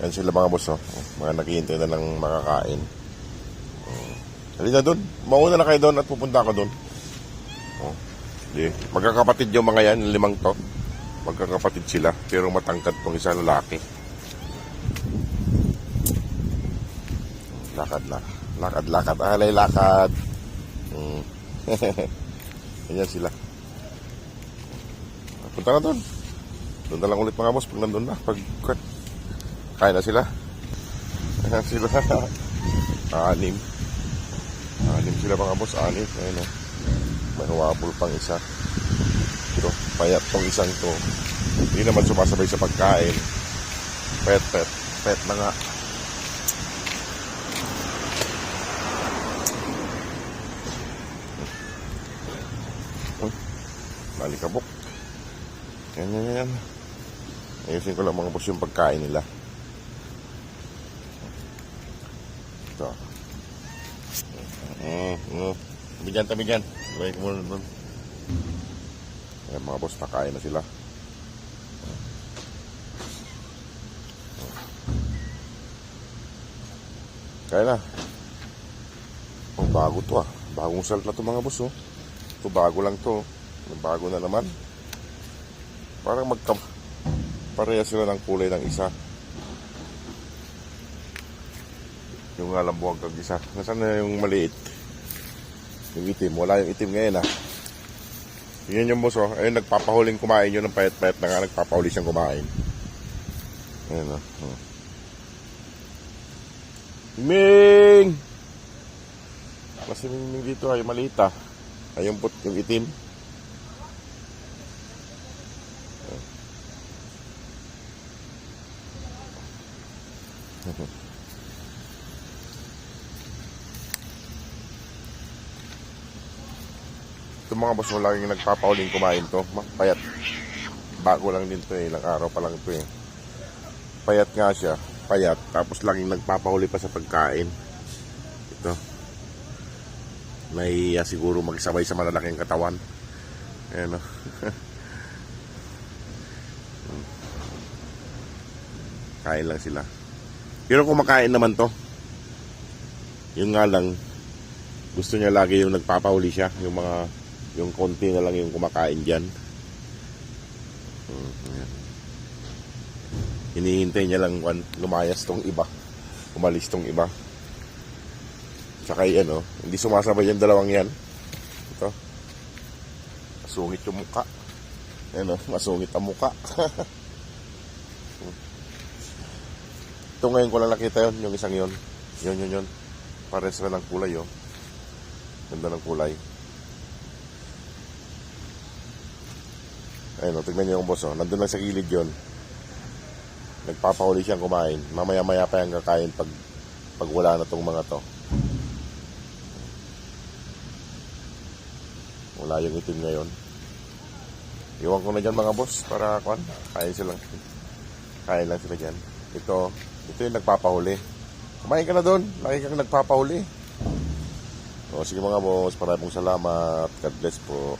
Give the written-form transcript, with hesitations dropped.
Ayan sila mga boss, oh. Mga naghihintay na ng makakain. Halika doon. Mauna na kayo doon at pupunta ako doon. Oh. Di. Magkakapatid yung mga yan, 5 to. Magkakapatid sila, pero matangkad tong isa lalaki. Lakad na. Lakad. Alay, lakad. Ganyan sila. Punta na doon. Doon na lang ulit mga boss pag nandun na. Pag kain na sila. Ayan sila. 6 sila mga boss. 6. Ayun o. May huwapol pang isa. Pero payat tong isang to. Hindi naman sumasabay sa pagkain. Pet na nga. Balikabok. Yan. Ayusin ko lang mga boss yung pagkain nila. Ito. Tabi dyan. Baik mo na doon. Ayan mga boss, nakain na sila. Kaya na. Oh, bago to ah. Bagong salt na to mga boss oh. Ito bago lang to. Bago na naman. Parang pareha sila ng kulay ng isa. Yung alambuhang kag isa. Nasaan na yung maliit? Yung itim. Wala yung itim ngayon ah. Yun yung boss oh. Ayun, nagpapahuling kumain yun ng payat-payat na nga. Nagpapahuli siyang kumain. Ayun oh. Ming! Kasi Ming dito ay maliit ah. Ayun po yung itim. Ito mga boss, laging nagpapahuling kumain to. Payat. Bago lang din to eh. Ilang araw pa lang to eh. Payat nga siya. Payat. Tapos laging nagpapahuli pa sa pagkain. Ito. Nahihiya siguro magsabay sa malalaking katawan. Ayan o. Kain lang sila. Pero kumakain naman to. Yung nga lang, gusto niya lagi yung nagpapahuli siya. Yung konti na lang yung kumakain dyan. Hinihintay niya lang lumayas tong iba. Umalis tong iba. Tsaka yan o. Hindi sumasabay yung dalawang yan. Ito. Masungit yung muka. Yan o. Masungit ang muka. Ito ngayon ko lang nakita yun. Yung isang yun. Yun. Pares na ng kulay oh. Ganda ng kulay. Ayun o. Tignan niyo yung boss oh. Nandun lang sa gilid yun. Nagpapahuli siyang kumain. Mamaya-maya pa yung kakain pag wala na tong mga to. Wala yung itim ngayon. Iwan ko na dyan mga boss para kain lang sila dyan. Ito yung nagpapahuli. Kumain ka na doon. Lagi kang nagpapahuli. O sige mga boss, maraming salamat. God bless po.